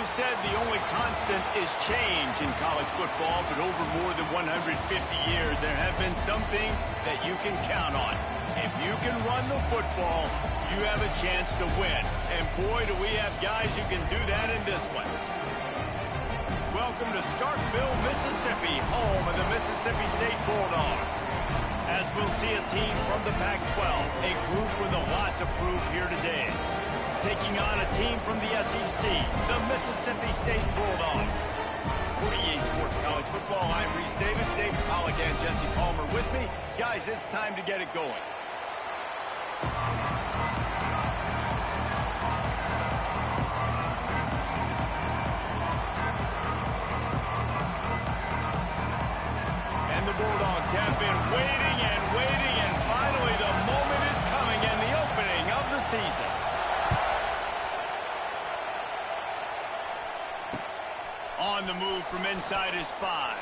always said the only constant is change in college football, but over more than 150 years, there have been some things that you can count on. If you can run the football, you have a chance to win. And boy, do we have guys who can do that in this one. Welcome to Starkville, Mississippi, home of the Mississippi State Bulldogs. As we'll see a team from the Pac-12, a group with a lot to prove here today. Taking on a team from the SEC, the Mississippi State Bulldogs. For EA Sports College Football, I'm Reese Davis, David Pollack, and Jesse Palmer with me. Guys, it's time to get it going. And the Bulldogs have been waiting, and finally the moment is coming and the opening of the season. On the move from inside his 5.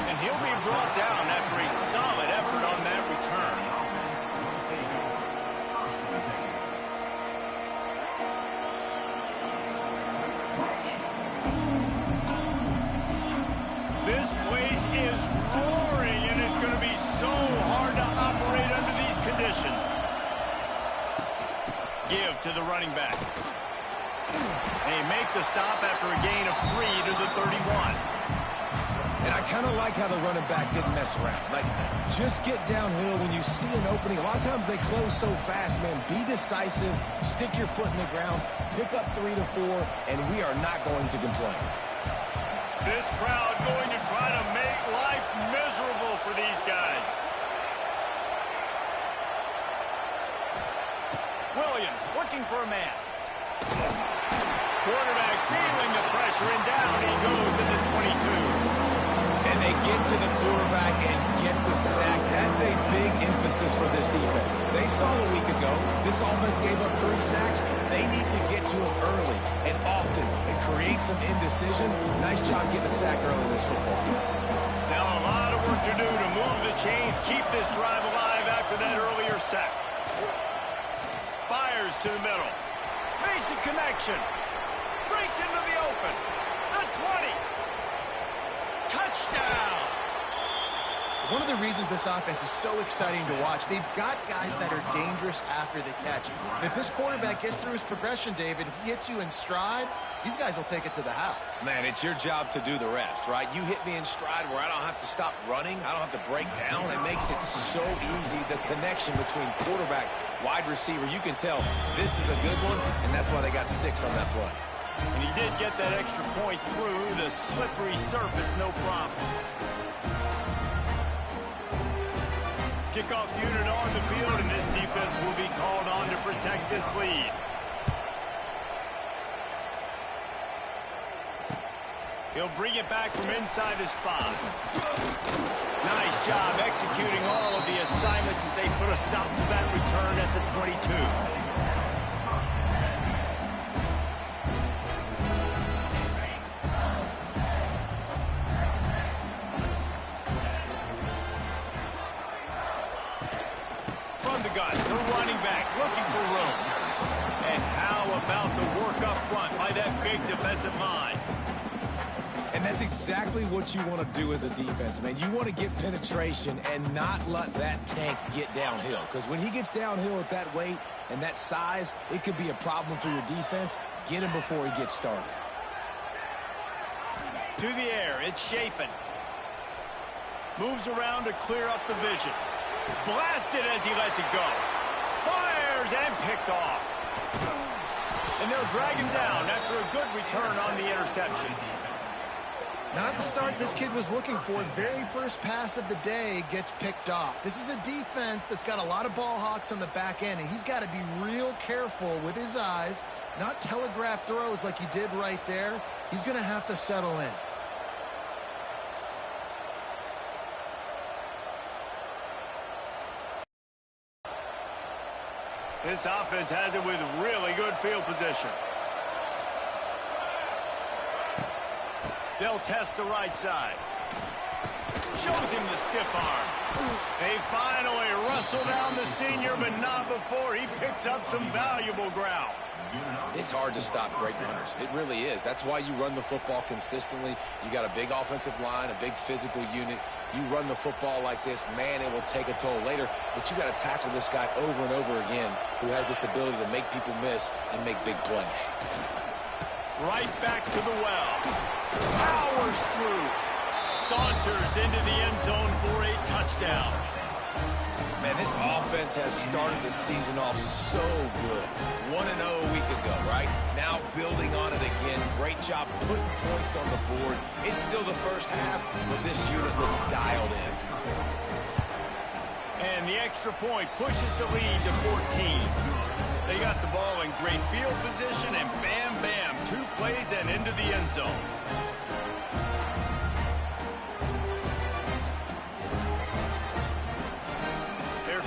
And he'll be brought down after a solid effort on that return. This place is roaring, and it's going to be so hard to operate under these conditions. Give to the running back. They make the stop after a gain of 3 to the 31. And I kind of like how the running back didn't mess around. Like, just get downhill when you see an opening. A lot of times they close so fast, man. Be decisive, stick your foot in the ground, pick up 3 to 4, and we are not going to complain. This crowd going to try to make life miserable for these guys. Williams looking for a man. Quarterback feeling the pressure, and down he goes in the 22. And they get to the quarterback and get the sack. That's a big emphasis for this defense. They saw a week ago, this offense gave up 3 sacks. They need to get to it early and often and create some indecision. Nice job getting a sack early in this football game. Now a lot of work to do to move the chains, keep this drive alive after that earlier sack. Fires to the middle. Makes a connection. Breaks into the open. The 20. Touchdown. One of the reasons this offense is so exciting to watch, they've got guys that are dangerous after the catch. And if this quarterback gets through his progression, David, he hits you in stride, these guys will take it to the house. Man, it's your job to do the rest, right? You hit me in stride where I don't have to stop running. I don't have to break down. It makes it so easy. The connection between quarterback, wide receiver, you can tell this is a good one, and that's why they got 6 on that play. And he did get that extra point through the slippery surface, no problem. Kickoff unit on the field, and this defense will be called on to protect this lead. He'll bring it back from inside his 5. Nice job executing all of the assignments as they put a stop to that return at the 22. The running back looking for room. And how about the work up front by that big defensive line? And that's exactly what you want to do as a defense, man. You want to get penetration and not let that tank get downhill. Because when he gets downhill at that weight and that size, it could be a problem for your defense. Get him before he gets started. To the air, it's Shapen. Moves around to clear up the vision. Blasted as he lets it go. Fires and picked off. And they'll drag him down after a good return on the interception. Not the start this kid was looking for. Very first pass of the day gets picked off. This is a defense that's got a lot of ball hawks on the back end, and he's got to be real careful with his eyes, not telegraph throws like he did right there. He's going to have to settle in. This offense has it with really good field position. They'll test the right side. Shows him the stiff arm. They finally wrestle down the senior, but not before he picks up some valuable ground. It's hard to stop great runners. It really is. That's why you run the football consistently. You got a big offensive line, a big physical unit. You run the football like this, man, it will take a toll later. But you got to tackle this guy over and over again who has this ability to make people miss and make big plays. Right back to the well. Powers through. Saunters into the end zone for a touchdown. Man, this offense has started the season off so good. 1-0 a week ago, right? Now building on it again. Great job putting points on the board. It's still the first half, but this unit looks dialed in. And the extra point pushes the lead to 14. They got the ball in great field position, and bam, bam, 2 plays and into the end zone.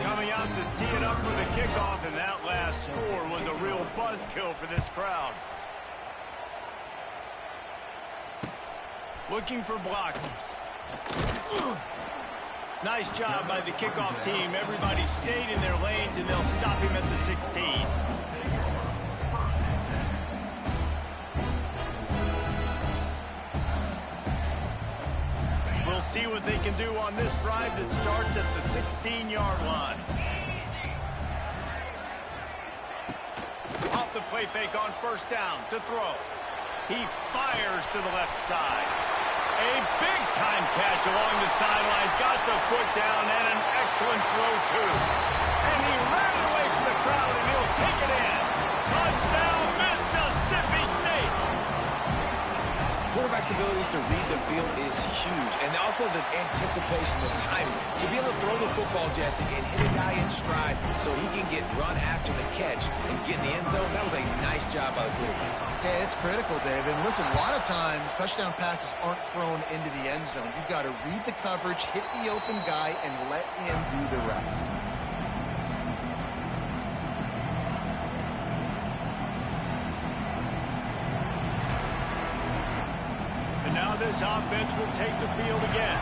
Coming out to tee it up for the kickoff, and that last score was a real buzzkill for this crowd. Looking for blockers. Nice job by the kickoff team. Everybody stayed in their lanes, and they'll stop him at the 16. We'll see what they can do on this drive that starts at the 16-yard line. Off the play fake on first down to throw. He fires to the left side. A big-time catch along the sidelines. Got the foot down and an excellent throw, too. And he ran away from the crowd, and he'll take it in. Touchdown, Mississippi State. Quarterback's abilities to read the field is huge, and also the anticipation, the timing. To be able to throw the football, Jesse, and hit a guy in stride so he can get run after the catch and get in the end zone, that was a nice job by the quarterback. Yeah, it's critical, David. And listen, a lot of times touchdown passes aren't thrown into the end zone. You've got to read the coverage, hit the open guy, and let him do the rest. And now this offense will take the field again.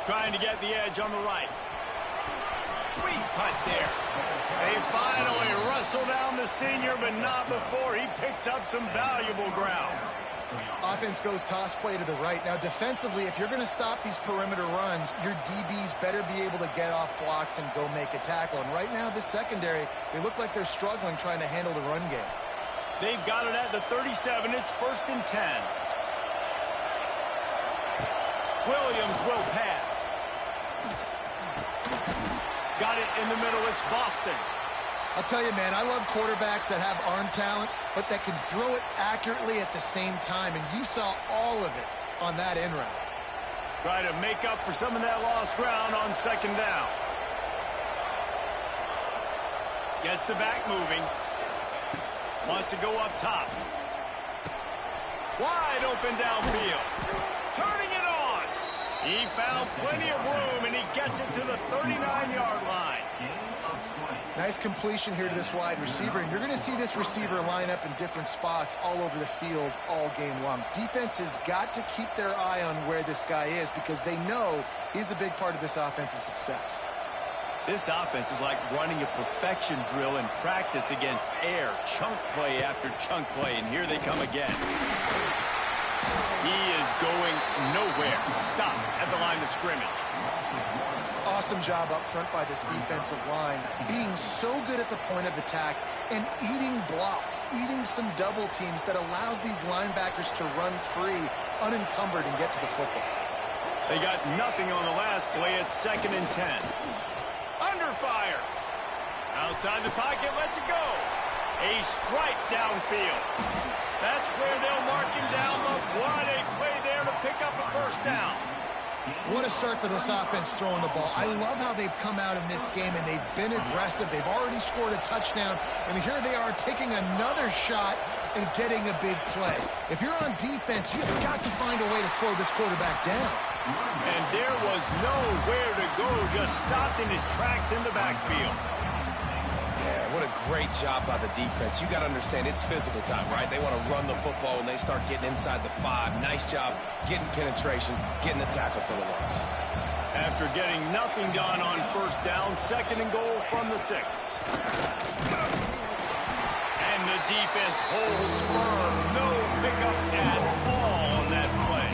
Trying to get the edge on the right. Sweet cut there. They finally wrestle down the senior, but not before he picks up some valuable ground. Offense goes toss play to the right. Now, defensively, if you're going to stop these perimeter runs, your DBs better be able to get off blocks and go make a tackle. And right now, this secondary, they look like they're struggling trying to handle the run game. They've got it at the 37. It's 1st and 10. Williams will pass. Got it in the middle. It's Boston. I'll tell you, man, I love quarterbacks that have arm talent, but that can throw it accurately at the same time. And you saw all of it on that in route. Try to make up for some of that lost ground on 2nd down. Gets the back moving. Wants to go up top. Wide open downfield. Turning it on. He found plenty of room, and he gets it to the 39-yard line. Nice completion here to this wide receiver, and you're going to see this receiver line up in different spots all over the field all game long. Defense has got to keep their eye on where this guy is because they know he's a big part of this offense's success. This offense is like running a perfection drill in practice against air, chunk play after chunk play, and here they come again. He is going nowhere. Stop at the line of scrimmage. Awesome job up front by this defensive line, being so good at the point of attack and eating blocks, eating some double teams that allows these linebackers to run free, unencumbered, and get to the football. They got nothing on the last play. It's 2nd and 10. Under fire. Outside the pocket, lets it go. A strike downfield. That's where they'll mark him down. But what a play there to pick up a 1st down. What a start for this offense throwing the ball. I love how they've come out in this game, and they've been aggressive. They've already scored a touchdown, and here they are taking another shot and getting a big play. If you're on defense, you've got to find a way to slow this quarterback down. And there was nowhere to go, just stopped in his tracks in the backfield. What a great job by the defense. You got to understand, it's physical time, right? They want to run the football when they start getting inside the 5. Nice job getting penetration, getting the tackle for the loss. After getting nothing done on first down, 2nd and goal from the 6. And the defense holds firm. No pickup at all on that play.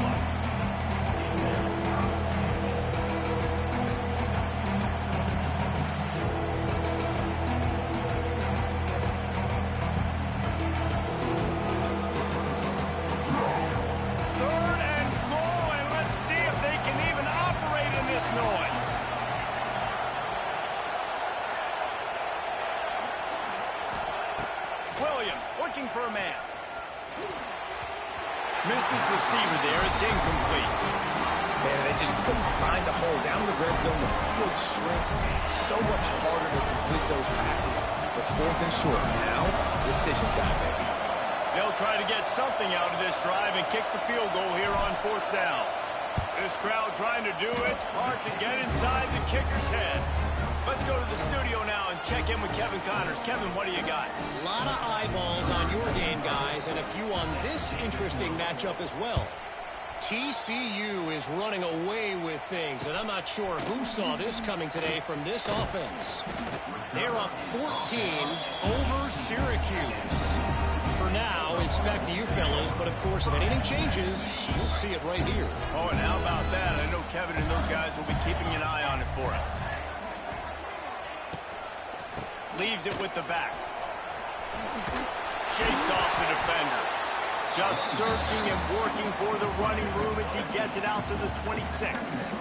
Noise. Williams looking for a man. Missed his receiver there. It's incomplete. Man, they just couldn't find a hole. Down in the red zone, the field shrinks. So much harder to complete those passes. But 4th and short. Now, decision time, baby. They'll try to get something out of this drive and kick the field goal here on 4th down. This crowd trying to do its part to get inside the kicker's head. Let's go to the studio now and check in with Kevin Connors. Kevin, what do you got? A lot of eyeballs on your game, guys, and a few on this interesting matchup as well. TCU is running away with things, and I'm not sure who saw this coming today from this offense. They're up 14 over Syracuse. For now, it's back to you fellas, but of course, if anything changes, you'll see it right here. Oh, and how about that? I know Kevin and those guys will be keeping an eye on it for us. Leaves it with the back. Shakes off the defender. Just searching and working for the running room as he gets it out to the 26.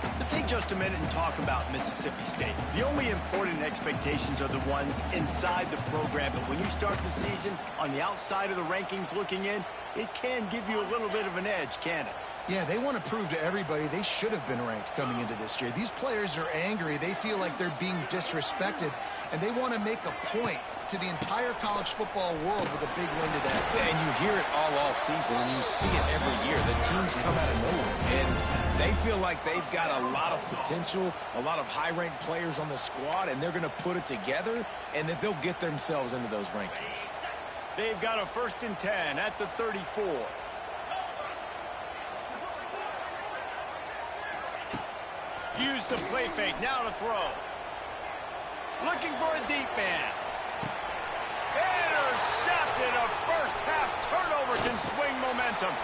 Let's take just a minute and talk about Mississippi State. The only important expectations are the ones inside the program, but when you start the season on the outside of the rankings looking in, it can give you a little bit of an edge, can it? Yeah, they want to prove to everybody they should have been ranked coming into this year. These players are angry. They feel like they're being disrespected, and they want to make a point to the entire college football world with a big win today. Yeah, and you hear it all season, and you see it every year. The teams come out of nowhere, and they feel like they've got a lot of potential, a lot of high-ranked players on the squad, and they're going to put it together, and that they'll get themselves into those rankings. They've got a 1st and 10 at the 34. Use the play fake, now to throw. Looking for a deep man. Intercepted. A first-half turnover can swing momentum.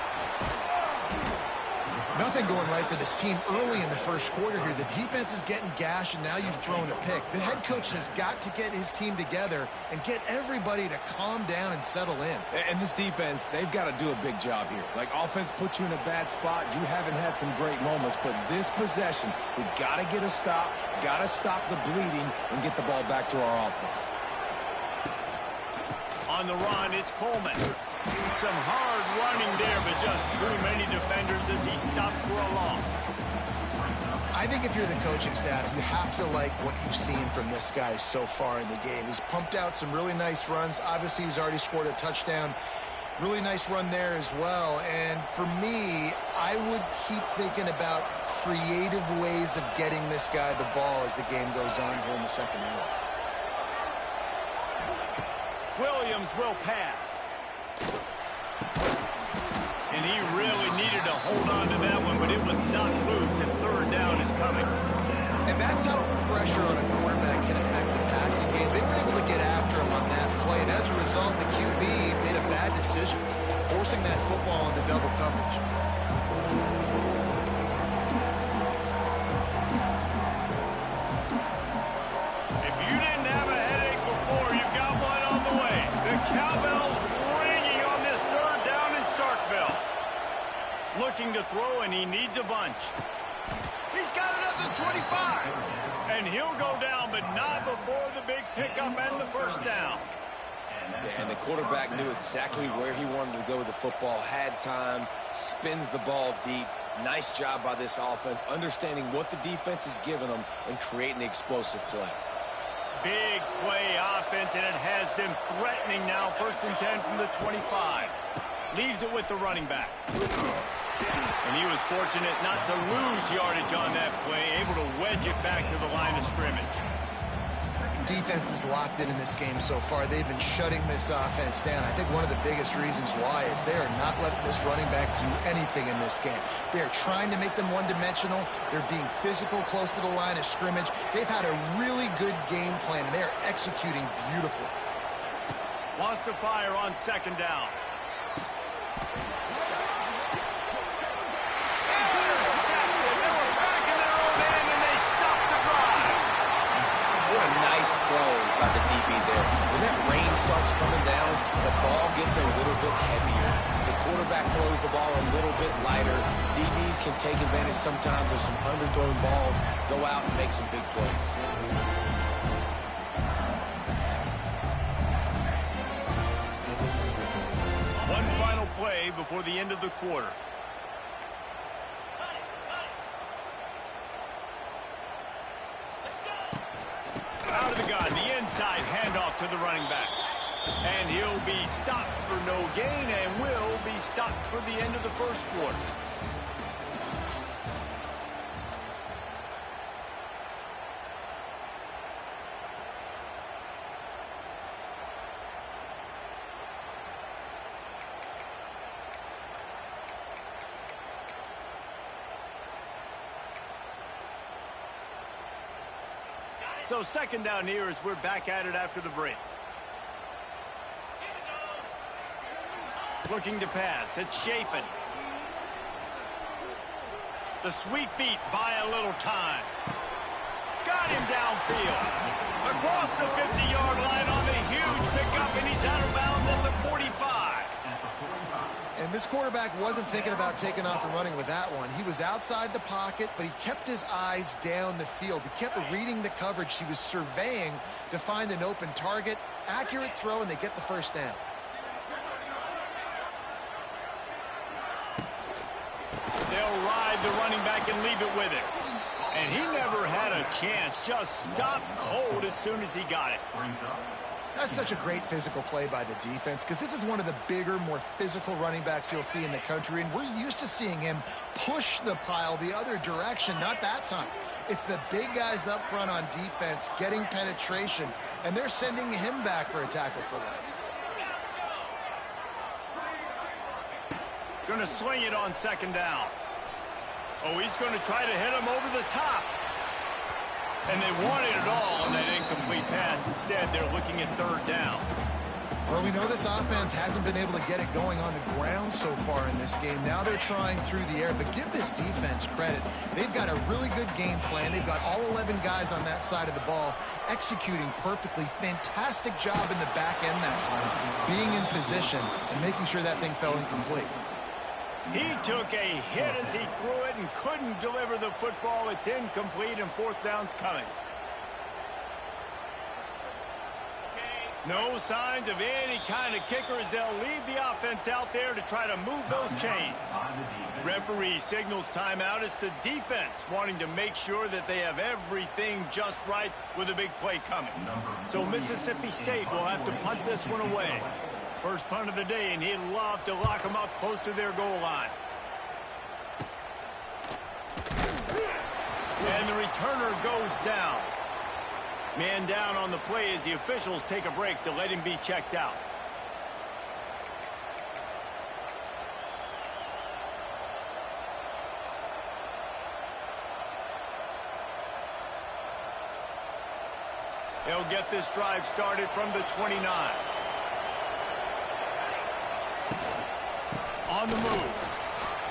Nothing going right for this team early in the first quarter here. The defense is getting gashed, and now you've thrown a pick. The head coach has got to get his team together and get everybody to calm down and settle in. And this defense, they've got to do a big job here. Like, offense puts you in a bad spot. You haven't had some great moments, but this possession, we got to get a stop, got to stop the bleeding, and get the ball back to our offense. On the run, it's Coleman. Some hard running there, but just too many defenders as he stopped for a loss. I think if you're the coaching staff, you have to like what you've seen from this guy so far in the game. He's pumped out some really nice runs. Obviously, he's already scored a touchdown. Really nice run there as well. And for me, I would keep thinking about creative ways of getting this guy the ball as the game goes on here in the second half. Williams will pass. And he really needed to hold on to that one, but it was not loose, and 3rd down is coming. And that's how pressure on a quarterback can affect the passing game. They were able to get after him on that play, and as a result, the QB made a bad decision, forcing that football into double coverage. If you didn't have a headache before, you've got one on the way. The cowbell's ringing on this 3rd down in Starkville. Looking to throw, and he needs a bunch. He's got it at the 25. And he'll go down, but not before the big pickup and the 1st down. And the quarterback knew exactly where he wanted to go with the football, had time, spins the ball deep. Nice job by this offense, understanding what the defense is giving them and creating the explosive play. Big play offense, and it has them threatening now. 1st and 10 from the 25. Leaves it with the running back. And he was fortunate not to lose yardage on that play, able to wedge it back to the line of scrimmage. Defense is locked in this game so far. They've been shutting this offense down. I think one of the biggest reasons why is they are not letting this running back do anything in this game. They are trying to make them one-dimensional. They're being physical close to the line of scrimmage. They've had a really good game plan, and they are executing beautifully. Wants to fire on second down. Play by the DB there. When that rain starts coming down, the ball gets a little bit heavier. The quarterback throws the ball a little bit lighter. DBs can take advantage sometimes of some underthrown balls, go out and make some big plays. One final play before the end of the quarter. Out of the gun, the inside handoff to the running back. And he'll be stopped for no gain and will be stopped for the end of the first quarter. So second down here as we're back at it after the break. Looking to pass. It's Shapen. The sweet feet buy a little time. Got him downfield. Across the 50-yard line on the huge pickup, and he's out of bounds at the 45. And this quarterback wasn't thinking about taking off and running with that one. He was outside the pocket, but he kept his eyes down the field. He kept reading the coverage. He was surveying to find an open target. Accurate throw, and they get the first down. They'll ride the running back and leave it with him. And he never had a chance. Just stopped cold as soon as he got it. That's such a great physical play by the defense, because this is one of the bigger, more physical running backs you'll see in the country, and we're used to seeing him push the pile the other direction. Not that time. It's the big guys up front on defense getting penetration, and they're sending him back for a tackle for legs. Going to swing it on second down. Oh, he's going to try to hit him over the top. And they wanted it all on that incomplete pass. Instead, they're looking at third down. Well, we know this offense hasn't been able to get it going on the ground so far in this game. Now they're trying through the air, but give this defense credit. They've got a really good game plan. They've got all 11 guys on that side of the ball executing perfectly. Fantastic job in the back end that time, being in position and making sure that thing fell incomplete. He took a hit as he threw it and couldn't deliver the football. It's incomplete, and fourth down's coming. No signs of any kind of kicker as they'll leave the offense out there to try to move those chains. Referee signals timeout. It's the defense wanting to make sure that they have everything just right with a big play coming. So Mississippi State will have to punt this one away. First punt of the day, and he'd love to lock them up close to their goal line. And the returner goes down. Man down on the play as the officials take a break to let him be checked out. They'll get this drive started from the 29. On the move.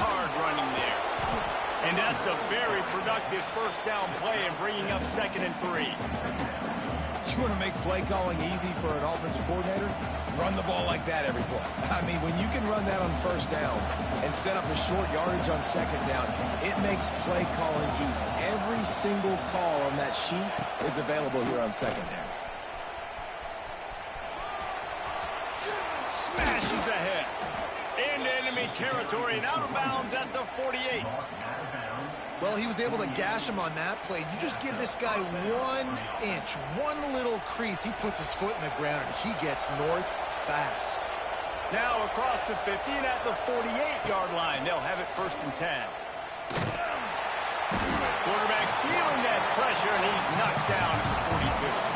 Hard running there. And that's a very productive first down play and bringing up 2nd and 3. You want to make play calling easy for an offensive coordinator? Run the ball like that every play. I mean, when you can run that on first down and set up a short yardage on second down, it makes play calling easy. Every single call on that sheet is available here on second down. Smashes ahead. Into enemy territory and out of bounds at the 48. Well, he was able to gash him on that play. You just give this guy 1 inch, one little crease. He puts his foot in the ground, and he gets north fast. Now across the 50 and at the 48-yard line. They'll have it 1st and 10. Quarterback feeling that pressure, and he's knocked down at the 42.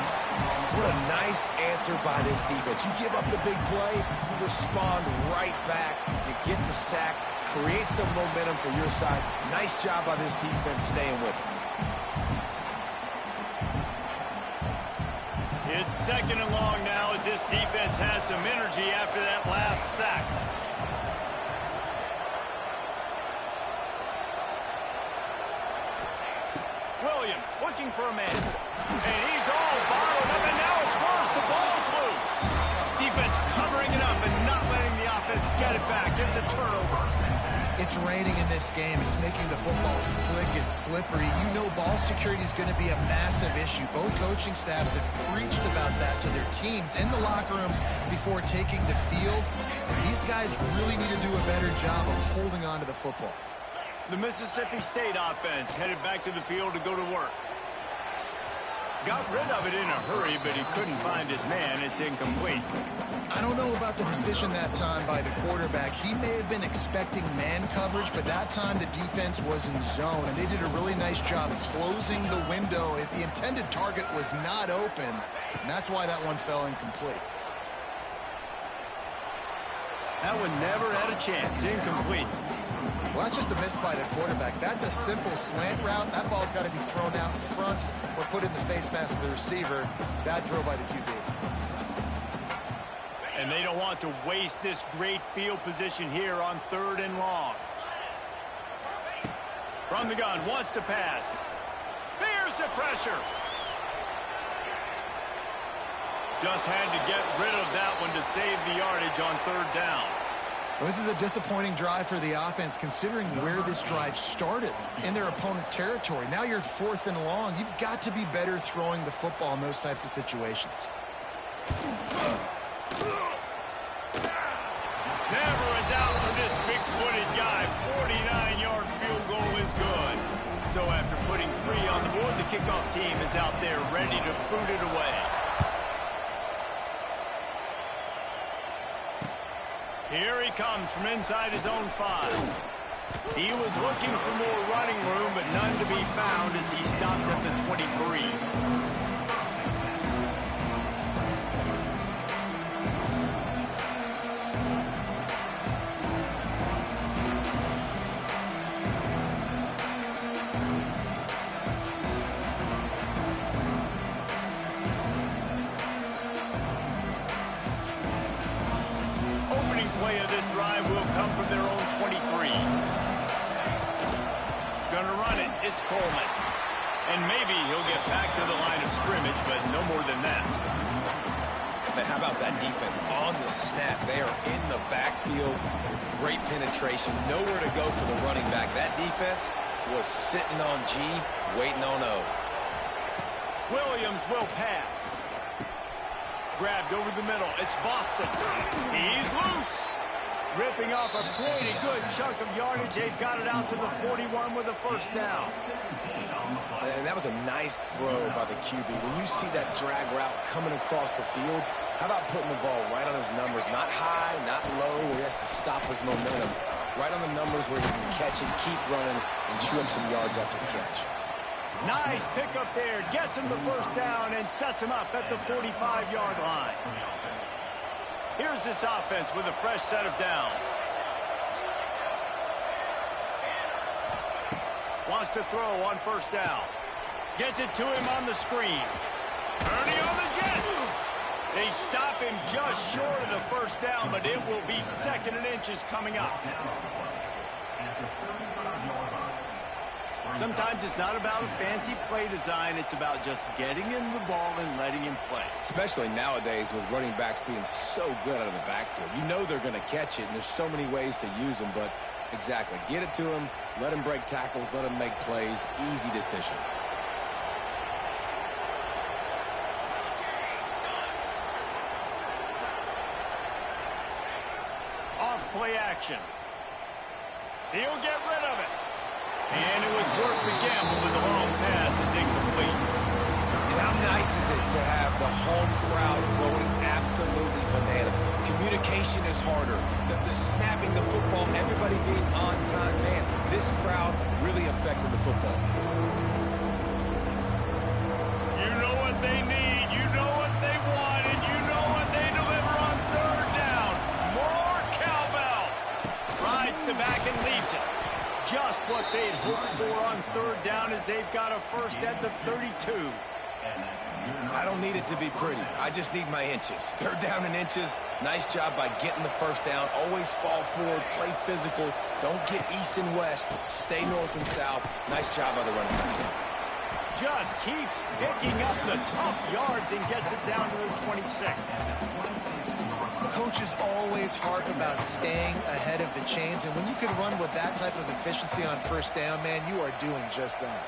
What a nice answer by this defense. You give up the big play, you respond right back. You get the sack, create some momentum for your side. Nice job by this defense staying with it. It's second and long now as this defense has some energy after that last sack. Williams looking for a man. And he's all bottled up, and now it's worse. The ball's loose. Defense covering it up and not letting the offense get it back. It's a turnover. It's raining in this game. It's making the football slick and slippery. You know ball security is going to be a massive issue. Both coaching staffs have preached about that to their teams in the locker rooms before taking the field. These guys really need to do a better job of holding on to the football. The Mississippi State offense headed back to the field to go to work. Got rid of it in a hurry, but he couldn't find his man. It's incomplete. I don't know about the decision that time by the quarterback. He may have been expecting man coverage, but that time the defense was in zone, and they did a really nice job closing the window. If the intended target was not open, and that's why that one fell incomplete. That one never had a chance. Incomplete. Well, that's just a miss by the quarterback. That's a simple slant route. That ball's got to be thrown out in front or put in the face mask of the receiver. Bad throw by the QB. And they don't want to waste this great field position here on third and long. From the gun, wants to pass. Here's the pressure. Just had to get rid of that one to save the yardage on third down. Well, this is a disappointing drive for the offense, considering where this drive started, in their opponent territory. Now you're fourth and long. You've got to be better throwing the football in those types of situations. Never a doubt for this big-footed guy. 49-yard field goal is good. So after putting 3 on the board, the kickoff team is out there ready to boot it away. Here he comes from inside his own 5. He was looking for more running room, but none to be found as he stopped at the 23. Play of this drive will come from their own 23. Gonna run it. It's Coleman. And maybe he'll get back to the line of scrimmage, but no more than that. Man, how about that defense on the snap? They are in the backfield. Great penetration. Nowhere to go for the running back. That defense was sitting on G, waiting on O. Williams will pass. Grabbed over the middle. It's Boston. He's loose. Ripping off a pretty good chunk of yardage. They've got it out to the 41 with a first down. And that was a nice throw by the QB. When you see that drag route coming across the field, how about putting the ball right on his numbers? Not high, not low, where he has to stop his momentum. Right on the numbers where he can catch it, keep running, and chew up some yards after the catch. Nice pick up there. Gets him the first down and sets him up at the 45-yard line. Here's this offense with a fresh set of downs. Wants to throw on first down. Gets it to him on the screen. Ernie on the Jets. They stop him just short of the first down, but it will be second and inches coming up. Sometimes it's not about a fancy play design. It's about just getting him the ball and letting him play. Especially nowadays with running backs being so good out of the backfield. You know they're going to catch it, and there's so many ways to use them. But exactly, get it to him, let him break tackles, let him make plays. Easy decision. Off play action. He'll get rid of it. And it was worth the gamble, but the long pass is incomplete. And how nice is it to have the home crowd going absolutely bananas? Communication is harder. The snapping the football, everybody being on time. Man, this crowd really affected the football game. You know what they need. You know what they fights the back and leaves it. Just what they'd hoped for on third down as they've got a first at the 32. I don't need it to be pretty. I just need my inches. Third down in inches. Nice job by getting the first down. Always fall forward, play physical. Don't get east and west. Stay north and south. Nice job by the running back. Just keeps picking up the tough yards and gets it down to the 26. Coach is always hard about staying ahead of the chains, and when you can run with that type of efficiency on first down, man, you are doing just that.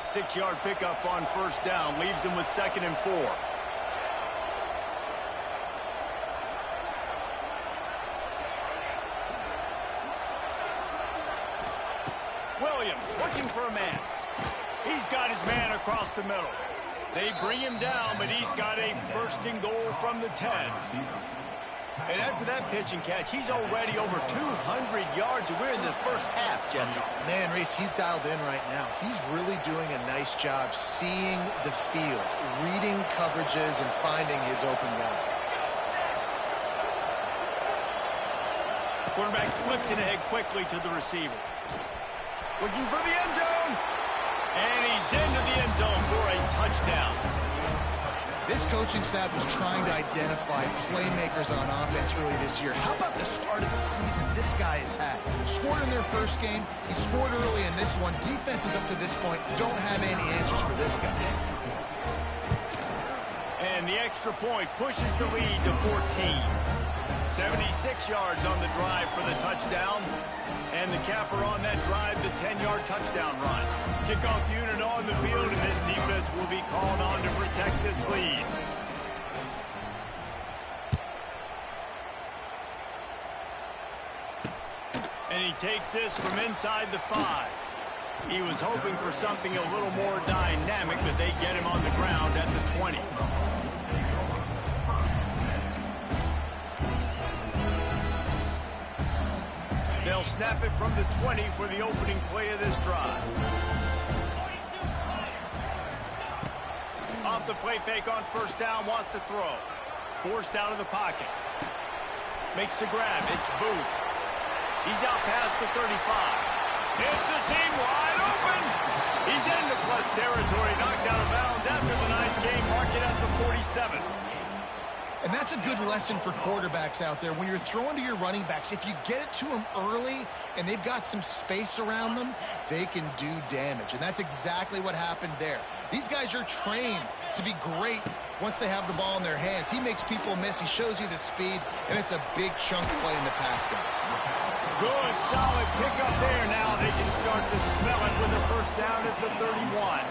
Six-yard pickup on first down leaves them with 2nd and 4. Williams looking for a man. He's got his man across the middle. They bring him down, but he's got a 1st and goal from the 10. And after that pitch and catch, he's already over 200 yards, and we're in the first half, Jesse. Man, Reese, he's dialed in right now. He's really doing a nice job seeing the field, reading coverages, and finding his open guy. Quarterback flips it ahead quickly to the receiver. Looking for the end zone. And he's into the end zone for a touchdown. This coaching staff was trying to identify playmakers on offense early this year. How about the start of the season this guy has had? Scored in their first game. He scored early in this one. Defenses up to this point don't have any answers for this guy. And the extra point pushes the lead to 14. 76 yards on the drive for the touchdown. And the capper on that drive, the 10-yard touchdown run. Kickoff unit on the field, and this defense will be called on to protect this lead. And he takes this from inside the 5. He was hoping for something a little more dynamic, but they get him on the ground at the 20. They'll snap it from the 20 for the opening play of this drive. Off the play fake on first down, wants to throw. Forced out of the pocket. Makes the grab. It's Booth. He's out past the 35. It's a seam wide open. He's into plus territory, knocked out of bounds after the nice game. Mark it at the 47. And that's a good lesson for quarterbacks out there. When you're throwing to your running backs, if you get it to them early and they've got some space around them, they can do damage. And that's exactly what happened there. These guys are trained to be great once they have the ball in their hands. He makes people miss. He shows you the speed, and it's a big chunk play in the pass game. Good, solid pickup there. Now they can start to smell it with the first down at the 31.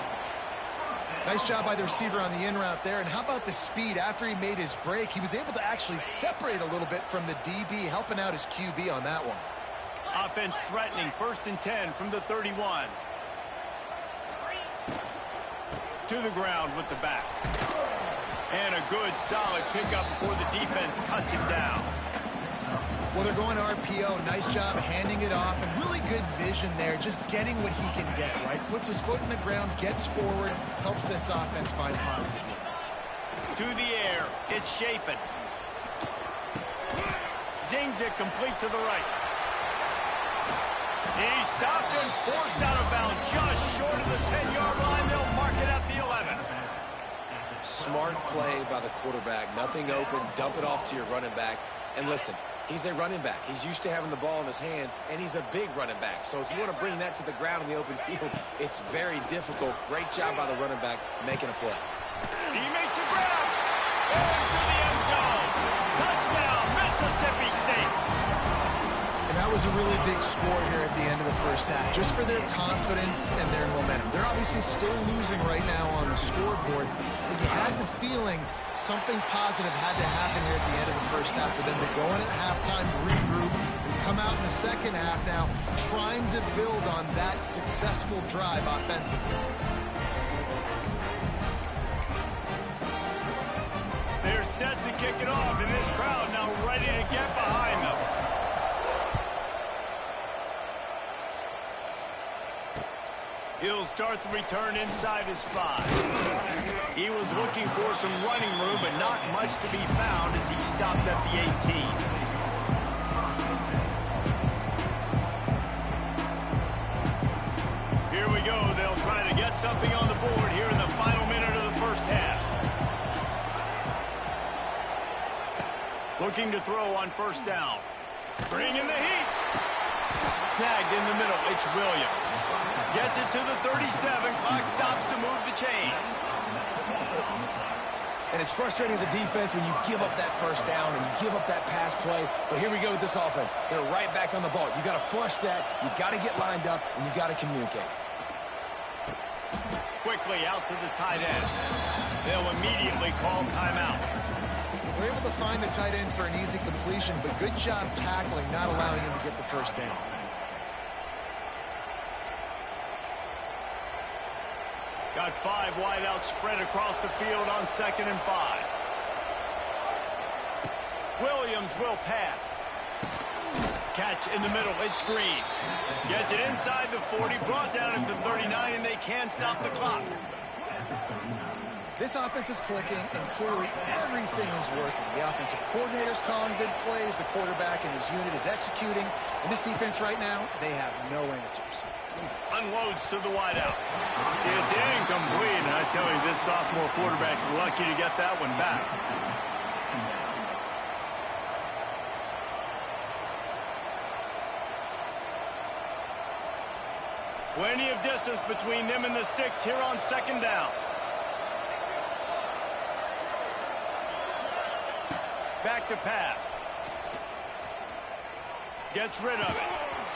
Nice job by the receiver on the in route there. And how about the speed? After he made his break, he was able to actually separate a little bit from the DB, helping out his QB on that one. Offense threatening, 1st and 10 from the 31. To the ground with the back. And a good, solid pickup before the defense cuts him down. Well, they're going to RPO. Nice job handing it off, and really good vision there, just getting what he can get, right? Puts his foot in the ground, gets forward, helps this offense find positive yards. To the air, it's Shapen. Zings it complete to the right. He's stopped and forced out of bounds just short of the 10-yard line. They'll mark it at the 11. Smart play by the quarterback. Nothing open. Dump it off to your running back. And listen, he's a running back. He's used to having the ball in his hands, and he's a big running back. So if you want to bring that to the ground in the open field, it's very difficult. Great job by the running back making a play. He makes a grab. Into the end zone. Touchdown, Mississippi State. And that was a really big score here at the end of the first half, just for their confidence and their momentum. They're obviously still losing right now on the scoreboard, but you had the feeling something positive had to happen here at the end of the first half for them to go in at halftime, regroup, and come out in the second half now trying to build on that successful drive offensively. They're set to kick it off, and this crowd now ready to get behind them. He'll start the return inside his 5. He was looking for some running room, but not much to be found as he stopped at the 18. Here we go. They'll try to get something on the board here in the final minute of the first half. Looking to throw on first down. Bringing the heat. Snagged in the middle. It's Williams. Gets it to the 37. Clock stops to move the chains. And it's frustrating as a defense when you give up that first down and you give up that pass play. But here we go with this offense. They're right back on the ball. You got to flush that. You got to get lined up, and you got to communicate. Quickly out to the tight end. They'll immediately call timeout. They're able to find the tight end for an easy completion, but good job tackling, not allowing him to get the first down. Got 5 wideouts spread across the field on 2nd and 5. Williams will pass. Catch in the middle. It's Green. Gets it inside the 40, brought down at the 39, and they can't stop the clock. This offense is clicking, and clearly everything is working. The offensive coordinator's calling good plays. The quarterback and his unit is executing. And this defense right now, they have no answers. Unloads to the wideout. It's incomplete, and I tell you, this sophomore quarterback's lucky to get that one back. Plenty of distance between them and the sticks here on 2nd down. Back to pass. Gets rid of it.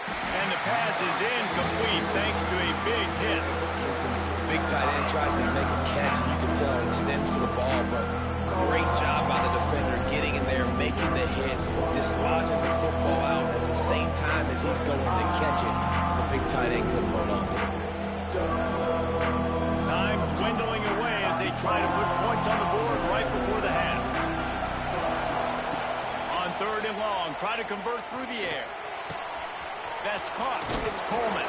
And the pass is incomplete thanks to a big hit. Big tight end tries to make a catch, and you can tell he extends for the ball, but great job by the defender getting in there, making the hit, dislodging the football out at the same time as he's going to catch it. The big tight end couldn't hold on to it. Time dwindling away as they try to put points on the board right before the half. On 3rd and long, try to convert through the air. That's caught. It's Coleman.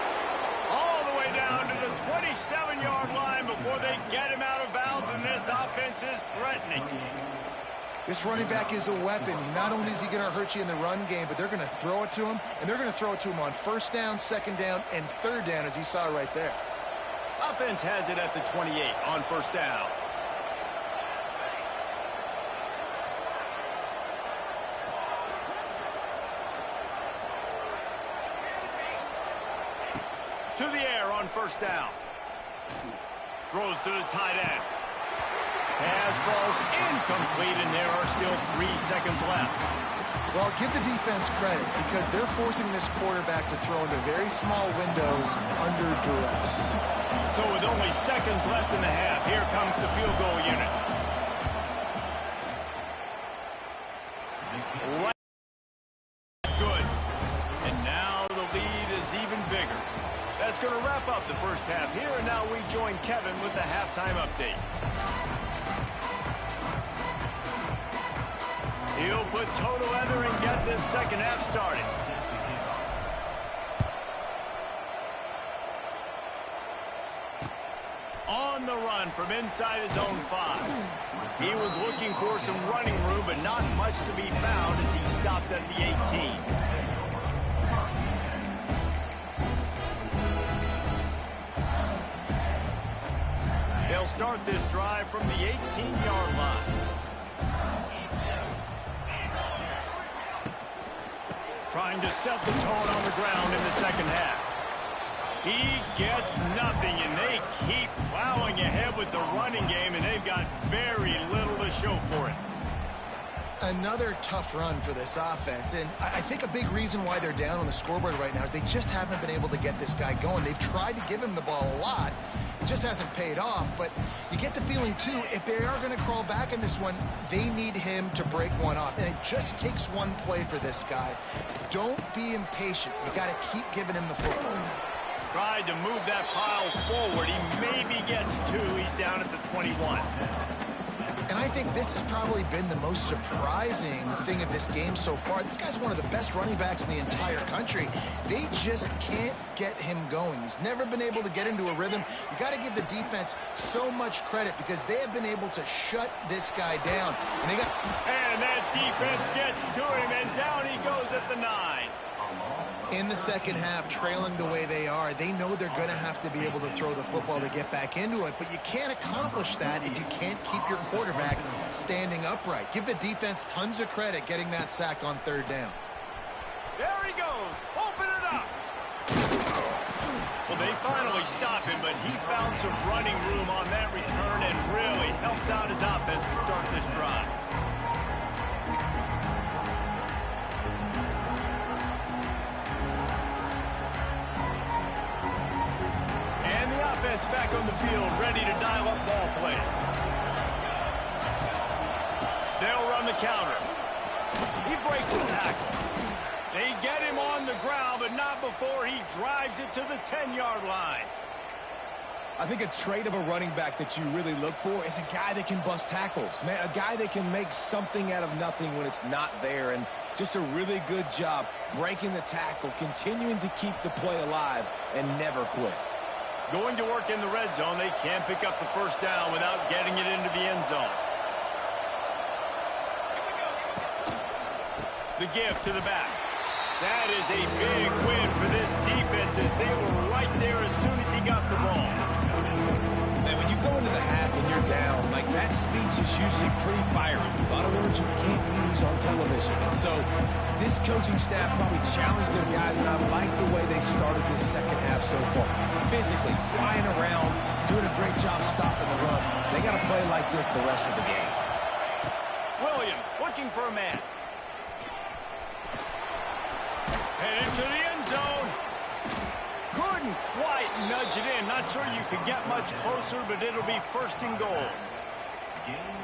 All the way down to the 27-yard line before they get him out of bounds, and this offense is threatening. This running back is a weapon. Not only is he going to hurt you in the run game, but they're going to throw it to him, and they're going to throw it to him on 1st down, 2nd down, and 3rd down, as you saw right there. Offense has it at the 28 on 1st down. To the air on 1st down. Throws to the tight end. Pass falls incomplete, and there are still 3 seconds left. Well, give the defense credit because they're forcing this quarterback to throw into very small windows under duress. So with only seconds left in the half, here comes the field goal unit. Good. And now the lead is even bigger. That's going to wrap up the first half here, and now we join Kevin with the halftime update. He'll put toe together and get this second half started. On the run from inside his own 5. He was looking for some running room, but not much to be found as he stopped at the 18. They'll start this drive from the 18-yard line. Trying to set the tone on the ground in the second half. He gets nothing, and they keep plowing ahead with the running game, and they've got very little to show for it. Another tough run for this offense, and I think a big reason why they're down on the scoreboard right now is they just haven't been able to get this guy going. They've tried to give him the ball a lot. It just hasn't paid off, but you get the feeling, too, if they are going to crawl back in this one, they need him to break one off, and it just takes one play for this guy. Don't be impatient. You got to keep giving him the football. Tried to move that pile forward. He maybe gets 2. He's down at the 21. And I think this has probably been the most surprising thing of this game so far. This guy's one of the best running backs in the entire country. They just can't get him going. He's never been able to get into a rhythm. You got to give the defense so much credit because they have been able to shut this guy down. And that defense gets to him, and down he goes at the 9. In the second half, trailing the way they are, they know they're going to have to be able to throw the football to get back into it, but you can't accomplish that if you can't keep your quarterback standing upright. Give the defense tons of credit getting that sack on third down. There he goes. Open it up. Well, they finally stop him, but he found some running room on that return and really helps out his offense to start this drive. Back on the field, ready to dial up ball plays. They'll run the counter. He breaks the tackle. They get him on the ground, but not before he drives it to the 10-yard line. I think a trait of a running back that you really look for is a guy that can bust tackles. Man, a guy that can make something out of nothing when it's not there. And just a really good job breaking the tackle, continuing to keep the play alive, and never quit. Going to work in the red zone, they can't pick up the first down without getting it into the end zone. The give to the back. That is a big win for this defense as they were right there as soon as he got the ball. Man, when you go into the half and you're down, like that speech is usually pretty fiery. A lot of words you can't use on television. And so this coaching staff probably challenged their guys, and I like the way they started this second half so far. Physically, flying around, doing a great job stopping the run. They got to play like this the rest of the game. Williams looking for a man. Headed to the end zone. Couldn't quite nudge it in. Not sure you could get much closer, but it'll be first and goal.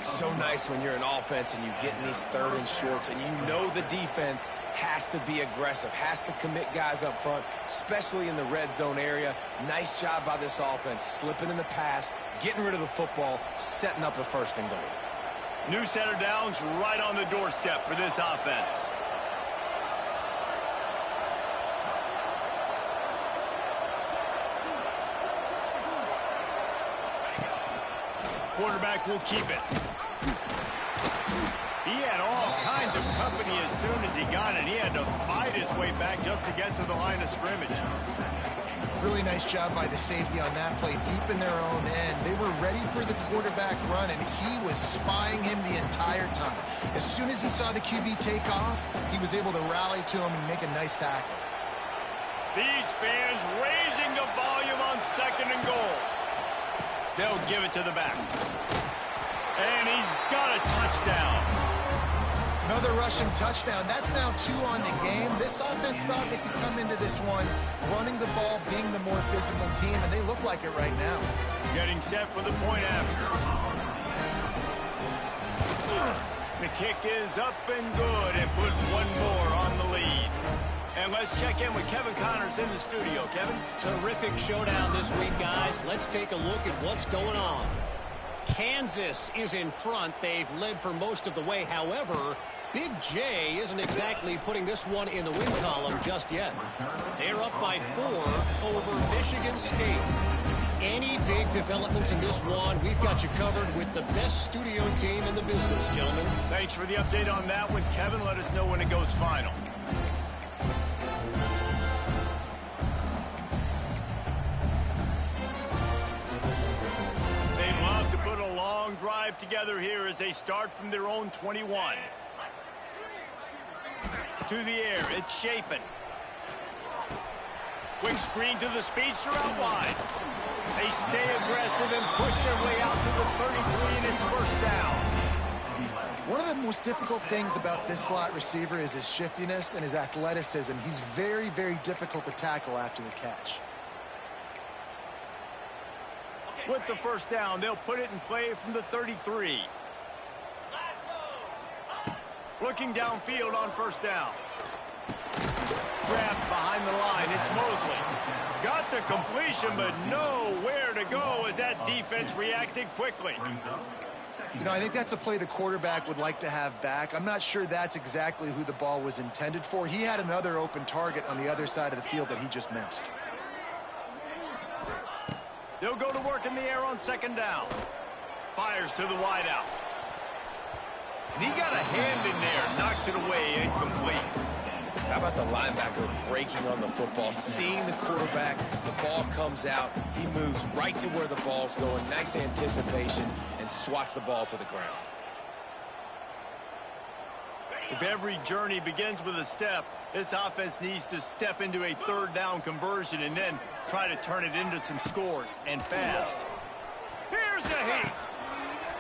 So nice when you're an offense and you get in these third and shorts and you know the defense has to be aggressive, has to commit guys up front, especially in the red zone area. Nice job by this offense, slipping in the pass, getting rid of the football, setting up the first and goal. New set of downs right on the doorstep for this offense. Quarterback will keep it. He had all kinds of company as soon as he got it. He had to fight his way back just to get to the line of scrimmage. Really nice job by the safety on that play, deep in their own end. They were ready for the quarterback run, and he was spying him the entire time. As soon as he saw the QB take off, he was able to rally to him and make a nice tackle. These fans raising the volume on second and goal. They'll give it to the back. And he's got a touchdown. Another rushing touchdown. That's now 2 on the game. This offense thought they could come into this one running the ball, being the more physical team, and they look like it right now. Getting set for the point after. The kick is up and good and put one more on the lead. And let's check in with Kevin Connors in the studio. Kevin? Terrific showdown this week, guys. Let's take a look at what's going on. Kansas is in front. They've led for most of the way. However, Big J isn't exactly putting this one in the win column just yet. They're up by 4 over Michigan State. Any big developments in this one, we've got you covered with the best studio team in the business, gentlemen. Thanks for the update on that one, Kevin. Let us know when it goes final. Drive together here as they start from their own 21. To the air, it's Shapen. Quick screen to the speedster out wide. They stay aggressive and push their way out to the 33, and it's first down. One of the most difficult things about this slot receiver is his shiftiness and his athleticism. He's very, very difficult to tackle after the catch. With the first down, they'll put it in play from the 33. Looking downfield on first down. Grabbed behind the line. It's Mosley. Got the completion, but nowhere to go as that defense reacted quickly. You know, I think that's a play the quarterback would like to have back. I'm not sure that's exactly who the ball was intended for. He had another open target on the other side of the field that he just missed. They'll go to work in the air on second down. Fires to the wideout. And he got a hand in there, knocks it away, incomplete. How about the linebacker breaking on the football, seeing the quarterback, the ball comes out, he moves right to where the ball's going, nice anticipation, and swats the ball to the ground. If every journey begins with a step, this offense needs to step into a third down conversion and then try to turn it into some scores, and fast. Here's the heat.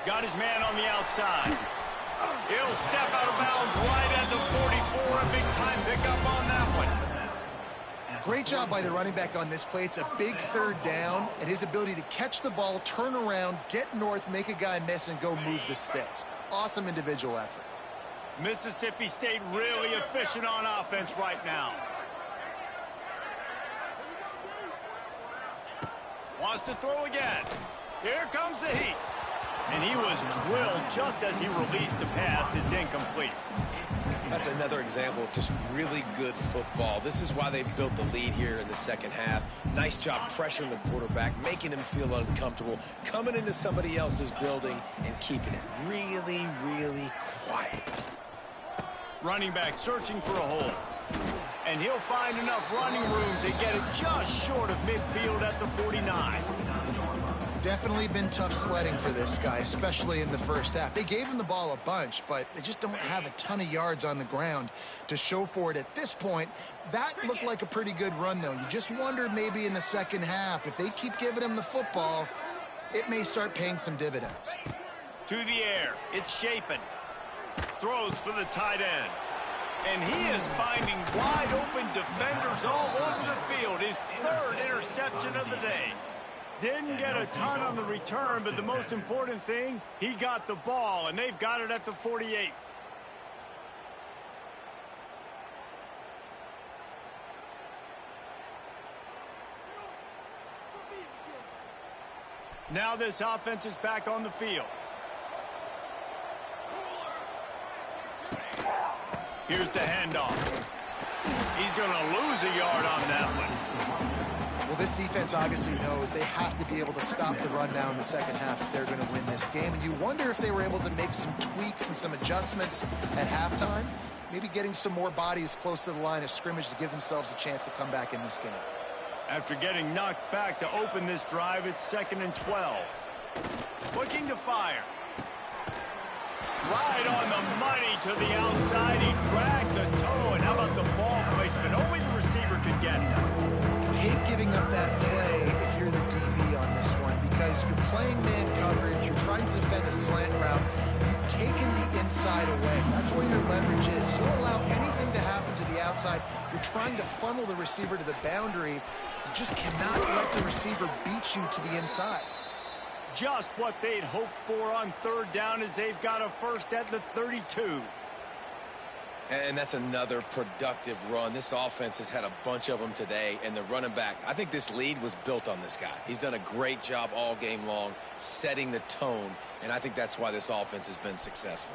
Got his man on the outside. He'll step out of bounds right at the 44. A big-time pickup on that one. Great job by the running back on this play. It's a big third down, and his ability to catch the ball, turn around, get north, make a guy miss, and go move the sticks. Awesome individual effort. Mississippi State really efficient on offense right now. Wants to throw again. Here comes the heat. And he was drilled just as he released the pass. It's incomplete. That's another example of just really good football. This is why they built the lead here in the second half. Nice job pressuring the quarterback, making him feel uncomfortable, coming into somebody else's building and keeping it really, really quiet. Running back searching for a hole. And he'll find enough running room to get it just short of midfield at the 49. Definitely been tough sledding for this guy, especially in the first half. They gave him the ball a bunch, but they just don't have a ton of yards on the ground to show for it at this point. That looked like a pretty good run, though. You just wondered maybe in the second half, if they keep giving him the football, it may start paying some dividends. To the air. It's Shapen. Throws for the tight end. And he is finding wide open defenders all over the field. His third interception of the day. Didn't get a ton on the return, but the most important thing, he got the ball, and they've got it at the 48. Now this offense is back on the field. Here's the handoff. He's going to lose a yard on that one. Well, this defense obviously knows they have to be able to stop the run now in the second half if they're going to win this game. And you wonder if they were able to make some tweaks and some adjustments at halftime, maybe getting some more bodies close to the line of scrimmage to give themselves a chance to come back in this game. After getting knocked back to open this drive, it's 2nd and 12. Looking to fire. Right on the money to the outside. He dragged the toe. And how about the ball placement? Only the receiver could get it. I hate giving up that play if you're the DB on this one because you're playing man coverage. You're trying to defend a slant route. You've taken the inside away. That's where your leverage is. You don't allow anything to happen to the outside. You're trying to funnel the receiver to the boundary. You just cannot let the receiver beat you to the inside. Just what they'd hoped for on third down as they've got a first at the 32. And that's another productive run. This offense has had a bunch of them today, and the running back, I think this lead was built on this guy. He's done a great job all game long, setting the tone, and I think that's why this offense has been successful.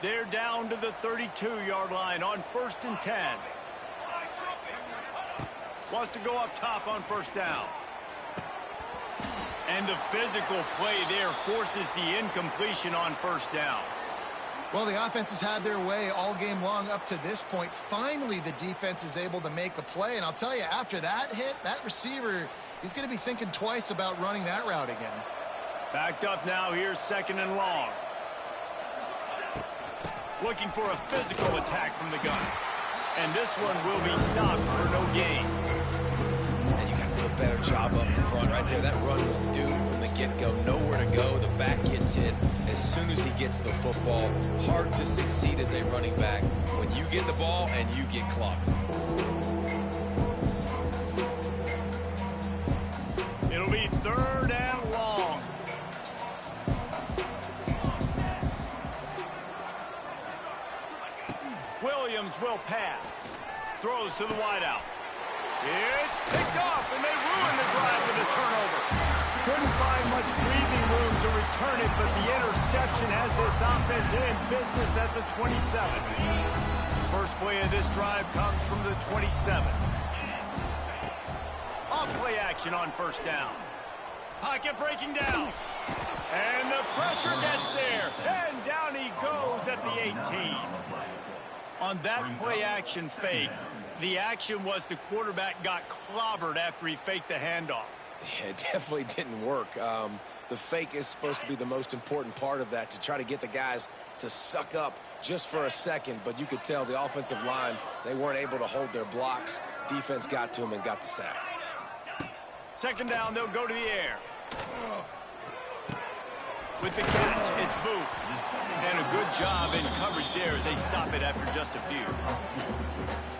They're down to the 32-yard line on 1st and 10. Wants to go up top on first down. And the physical play there forces the incompletion on first down. Well, the offense has had their way all game long up to this point. Finally, the defense is able to make a play. And I'll tell you, after that hit, that receiver, he's going to be thinking twice about running that route again. Backed up now. Here's 2nd and long. Looking for a physical attack from the gun. And this one will be stopped for no gain. And you got to do a better job up front right there. That run was doomed from the get-go. Nowhere to go. The back gets hit as soon as he gets the football. Hard to succeed as a running back when you get the ball and you get clocked. It'll be 3rd and long. Williams will pass. Throws to the wideout. It's picked off, and they ruin the drive with a turnover. Couldn't find much breathing room to return it, but the interception has this offense in business at the 27. First play of this drive comes from the 27. Off play action on first down. Pocket breaking down. And the pressure gets there. And down he goes at the 18. On that play action fake, the action was the quarterback got clobbered after he faked the handoff. Yeah, it definitely didn't work. The fake is supposed to be the most important part of that, to try to get the guys to suck up just for a second. But you could tell the offensive line, they weren't able to hold their blocks. Defense got to them and got the sack. Second down, they'll go to the air. With the catch, it's Booth. And a good job in coverage there as they stop it after just a few.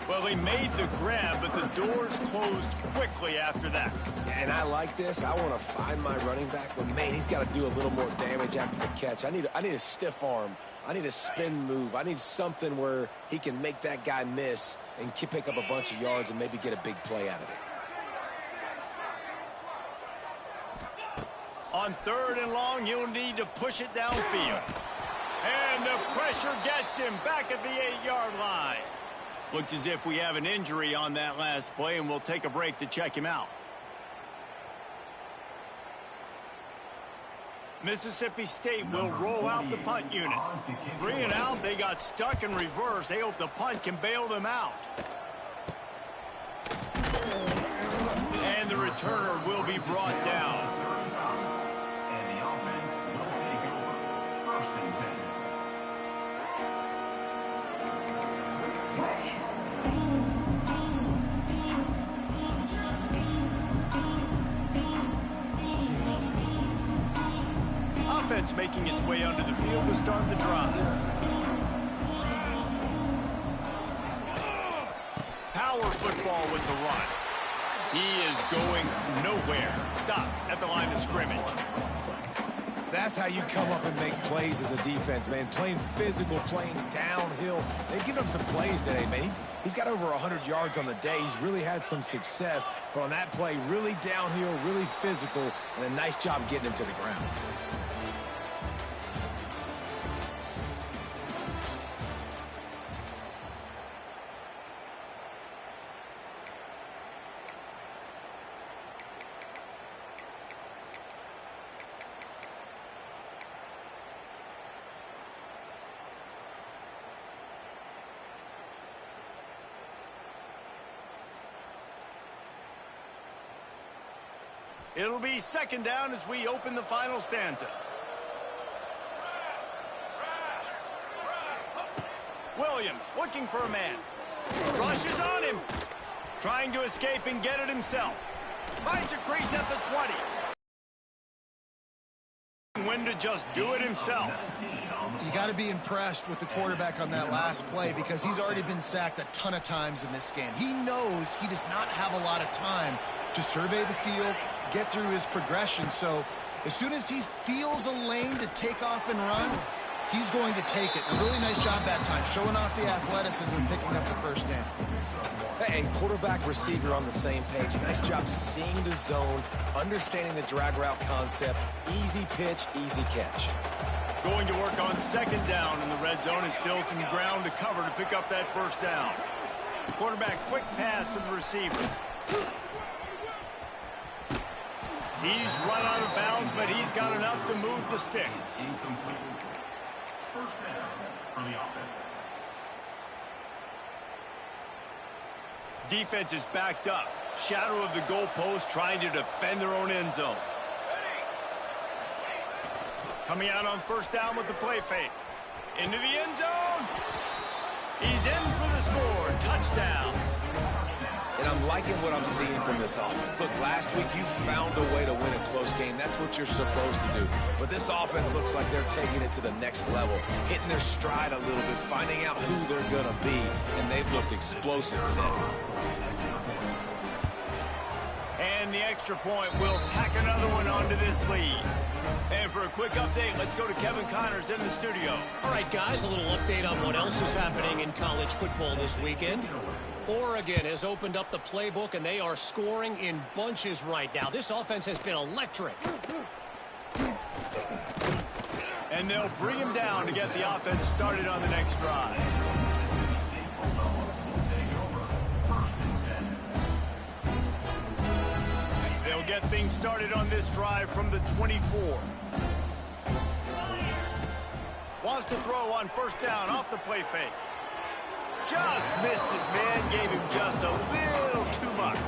Well, they made the grab, but the doors closed quickly after that. And I like this. I want to find my running back, but, man, he's got to do a little more damage after the catch. I need a stiff arm. I need a spin move. I need something where he can make that guy miss and pick up a bunch of yards and maybe get a big play out of it. On third and long, he'll need to push it downfield. And the pressure gets him back at the 8-yard line. Looks as if we have an injury on that last play, and we'll take a break to check him out. Mississippi State will roll out the punt unit. 3 and out, they got stuck in reverse. They hope the punt can bail them out. And the returner will be brought down. Offense making its way onto the field to start the drive. Power football with the run. He is going nowhere. Stop at the line of scrimmage. That's how you come up and make plays as a defense, man. Playing physical, playing downhill. They've given him some plays today, man. He's got over 100 yards on the day. He's really had some success. But on that play, really downhill, really physical, and a nice job getting him to the ground. It'll be second down as we open the final stanza. Williams looking for a man. Rushes on him. Trying to escape and get it himself. Finds a crease at the 20. When to just do it himself. You got to be impressed with the quarterback on that last play because he's already been sacked a ton of times in this game. He knows he does not have a lot of time to survey the field, get through his progression. So as soon as he feels a lane to take off and run, he's going to take it. A really nice job that time, showing off the athleticism and picking up the first down. And quarterback receiver on the same page. Nice job seeing the zone, understanding the drag route concept. Easy pitch, easy catch. Going to work on second down in the red zone and still some ground to cover to pick up that first down. Quarterback quick pass to the receiver. He's run out of bounds, but he's got enough to move the sticks. First down for the offense. Defense is backed up. Shadow of the goalpost trying to defend their own end zone. Coming out on first down with the play fake. Into the end zone. He's in for the score. Touchdown. And I'm liking what I'm seeing from this offense. Look, last week you found a way to win a close game. That's what you're supposed to do. But this offense looks like they're taking it to the next level, hitting their stride a little bit, finding out who they're going to be. And they've looked explosive today. And the extra point will tack another one onto this lead. And for a quick update, let's go to Kevin Connors in the studio. All right, guys, a little update on what else is happening in college football this weekend. Oregon has opened up the playbook, and they are scoring in bunches right now. This offense has been electric. And they'll bring him down to get the offense started on the next drive. They'll get things started on this drive from the 24. Wants to throw on first down off the play fake. Just missed his man, gave him just a little too much.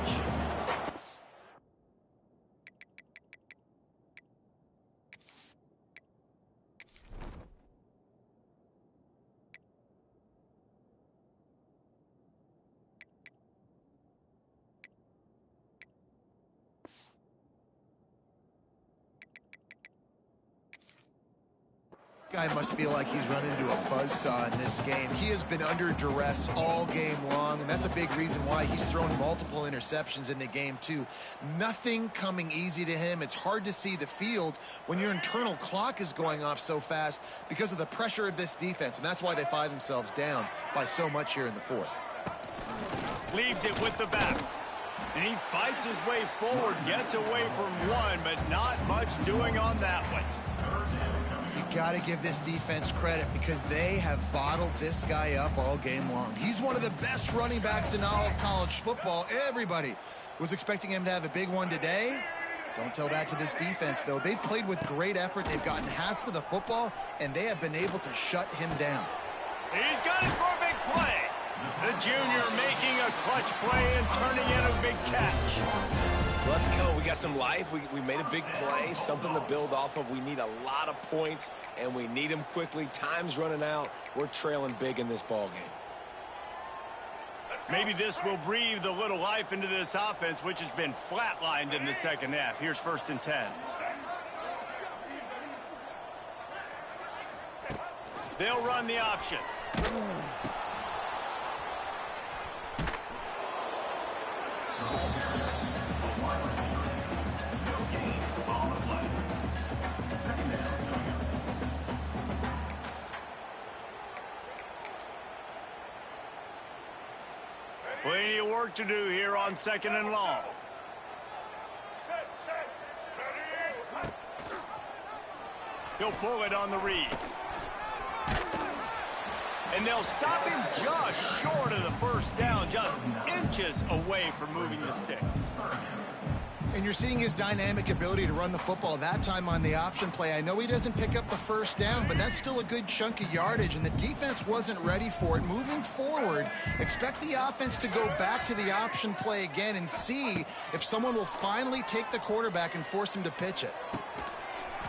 Guy must feel like he's running into a buzzsaw in this game. He has been under duress all game long, and that's a big reason why he's thrown multiple interceptions in the game too. Nothing coming easy to him. It's hard to see the field when your internal clock is going off so fast because of the pressure of this defense, and that's why they find themselves down by so much here in the fourth. Leaves it with the back. And he fights his way forward, gets away from one, but not much doing on that one. You got to give this defense credit because they have bottled this guy up all game long. He's one of the best running backs in all of college football. Everybody was expecting him to have a big one today. Don't tell that to this defense, though. They've played with great effort. They've gotten hats to the football, and they have been able to shut him down. He's got it for a big play. The junior making a clutch play and turning in a big catch. Let's go. We got some life. We made a big play, something to build off of. We need a lot of points, and we need them quickly. Time's running out. We're trailing big in this ball game. Maybe this will breathe a little life into this offense, which has been flatlined in the second half. Here's 1st and 10. They'll run the option. Plenty of work to do here on 2nd and long. He'll pull it on the read. And they'll stop him just short of the first down, just inches away from moving the sticks. And you're seeing his dynamic ability to run the football that time on the option play. I know he doesn't pick up the first down, but that's still a good chunk of yardage, and the defense wasn't ready for it. Moving forward, expect the offense to go back to the option play again and see if someone will finally take the quarterback and force him to pitch it.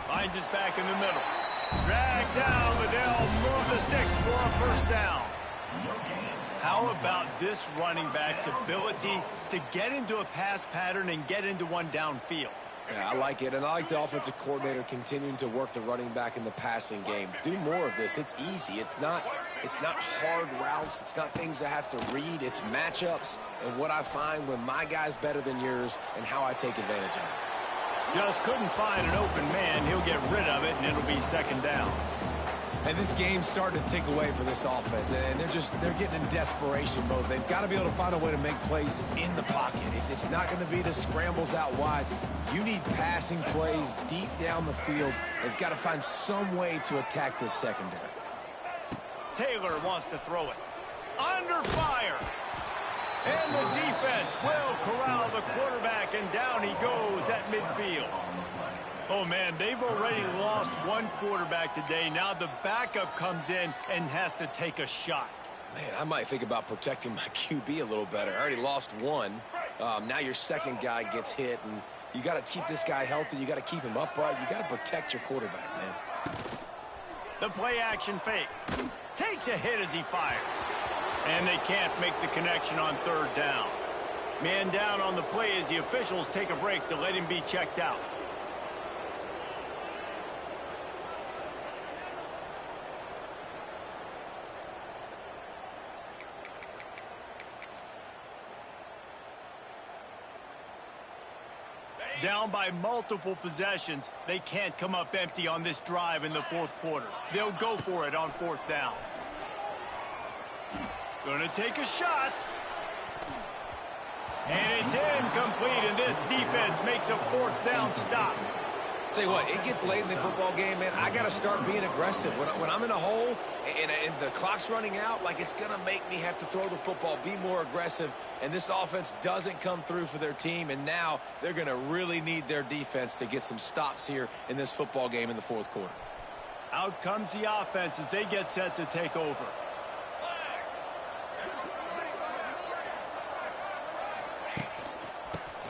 Finds his back in the middle. Dragged down, but they'll move the sticks for a first down. How about this running back's ability to get into a pass pattern and get into one downfield? Yeah, I like it, and I like the offensive coordinator continuing to work the running back in the passing game. Do more of this. It's easy. It's not hard routes. It's not things I have to read. It's matchups and what I find when my guy's better than yours and how I take advantage of it. Just couldn't find an open man. He'll get rid of it, and it'll be 2nd down. And this game's starting to tick away for this offense, and they're getting in desperation mode. They've got to be able to find a way to make plays in the pocket. It's not going to be the scrambles out wide. You need passing plays deep down the field. They've got to find some way to attack this secondary. Taylor wants to throw it. Under fire. And the defense will corral the quarterback, and down he goes at midfield. Oh, man, they've already lost one quarterback today. Now the backup comes in and has to take a shot. Man, I might think about protecting my QB a little better. I already lost one. Now your second guy gets hit, and you got to keep this guy healthy. You got to keep him upright. You got to protect your quarterback, man. The play action fake. Takes a hit as he fires. And they can't make the connection on 3rd down. Man down on the play as the officials take a break to let him be checked out. Down by multiple possessions, they can't come up empty on this drive in the fourth quarter. They'll go for it on fourth down. Gonna take a shot. And it's incomplete, and this defense makes a fourth down stop. Tell you what, it gets late in the football game, man. I got to start being aggressive. When I'm in a hole and the clock's running out, like, it's going to make me have to throw the football, be more aggressive, and this offense doesn't come through for their team, and now they're going to really need their defense to get some stops here in this football game in the fourth quarter. Out comes the offense as they get set to take over.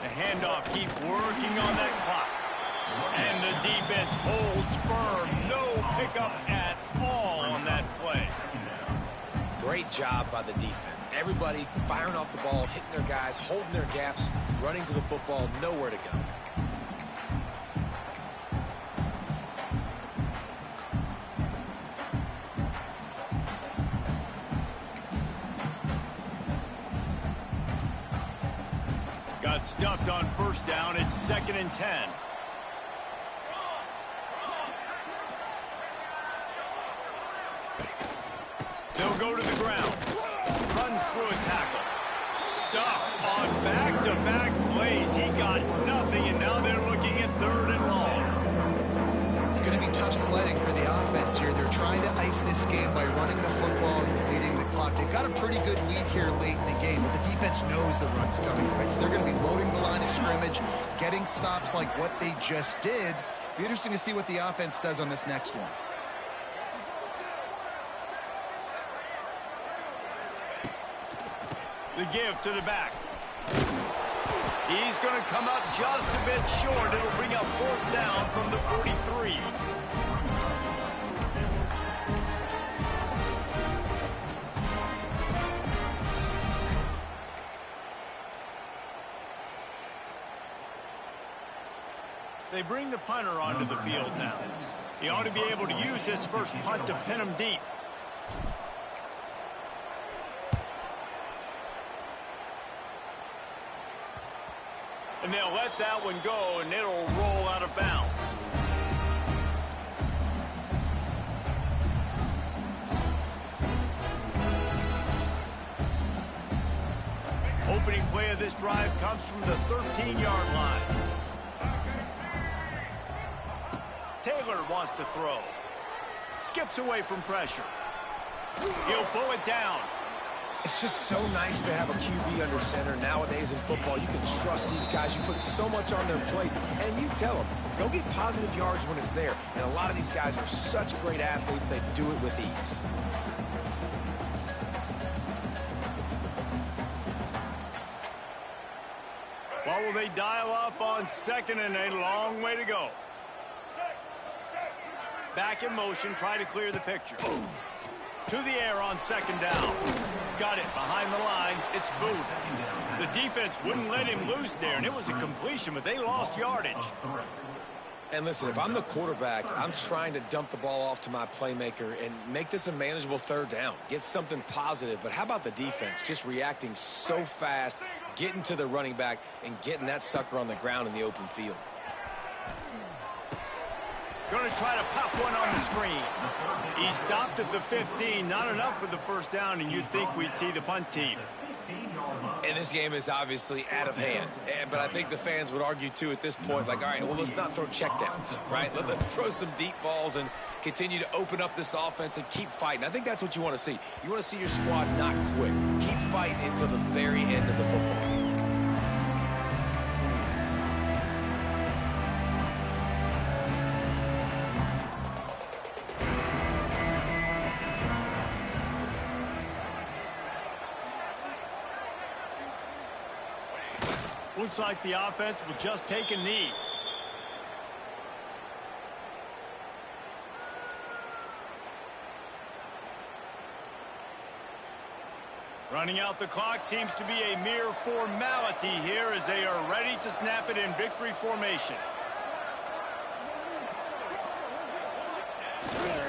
The handoff keeps working on that clock. And the defense holds firm. No pickup at all on that play. Great job by the defense. Everybody firing off the ball, hitting their guys, holding their gaps, running to the football, nowhere to go. Got stuffed on first down. It's 2nd and 10. They'll go to the ground. Runs through a tackle. Stuffed on back-to-back plays. He got nothing, and now they're looking at 3rd and long. It's going to be tough sledding for the offense here. They're trying to ice this game by running the football and leading the clock. They've got a pretty good lead here late in the game, but the defense knows the run's coming, right? So they're going to be loading the line of scrimmage, getting stops like what they just did. Be interesting to see what the offense does on this next one. The give to the back. He's going to come up just a bit short. It'll bring up 4th down from the 43. They bring the punter onto the field now. He ought to be able to use this first punt to pin him deep. And they'll let that one go, and it'll roll out of bounds. Opening play of this drive comes from the 13-yard line. Taylor wants to throw. Skips away from pressure. He'll pull it down. It's just so nice to have a QB under center. Nowadays in football, you can trust these guys. You put so much on their plate, and you tell them, go get positive yards when it's there. And a lot of these guys are such great athletes, they do it with ease. Well, will they dial up on 2nd and a long way to go? Back in motion, try to clear the picture. To the air on 2nd down. Got it behind the line. It's Booth. The defense wouldn't let him loose there, and it was a completion, but they lost yardage. And listen, if I'm the quarterback, I'm trying to dump the ball off to my playmaker and make this a manageable 3rd down. Get something positive. But how about the defense? Just reacting so fast, getting to the running back, and getting that sucker on the ground in the open field. Going to try to pop one on the screen. He stopped at the 15. Not enough for the first down, and you'd think we'd see the punt team. And this game is obviously out of hand. But I think the fans would argue, too, at this point, like, all right, well, let's not throw checkdowns, right? Let's throw some deep balls and continue to open up this offense and keep fighting. I think that's what you want to see. You want to see your squad not quit. Keep fighting until the very end of the football game. Looks like the offense will just take a knee. Running out the clock seems to be a mere formality here as they are ready to snap it in victory formation.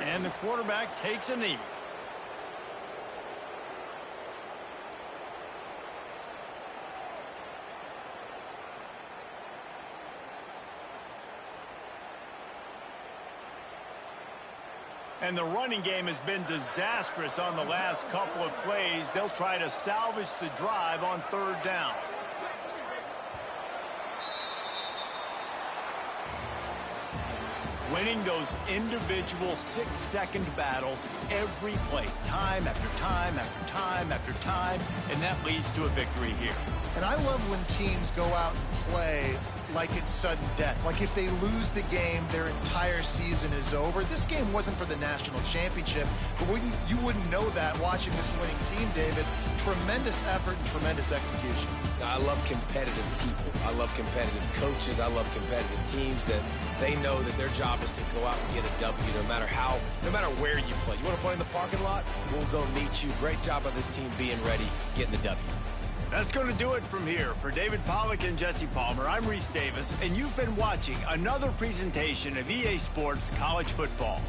And the quarterback takes a knee. And the running game has been disastrous on the last couple of plays. They'll try to salvage the drive on third down. Winning those individual 6-second battles every play, time after time after time after time, and that leads to a victory here. And I love when teams go out and play like it's sudden death. Like if they lose the game, their entire season is over. This game wasn't for the national championship, but you wouldn't know that watching this winning team, David. Tremendous effort and tremendous execution. I love competitive people. I love competitive coaches. I love competitive teams that they know that their job is to go out and get a W no matter where you play. You want to play in the parking lot? We'll go meet you. Great job on this team being ready, getting the W. That's going to do it from here. For David Pollack and Jesse Palmer, I'm Reese Davis, and you've been watching another presentation of EA Sports College Football.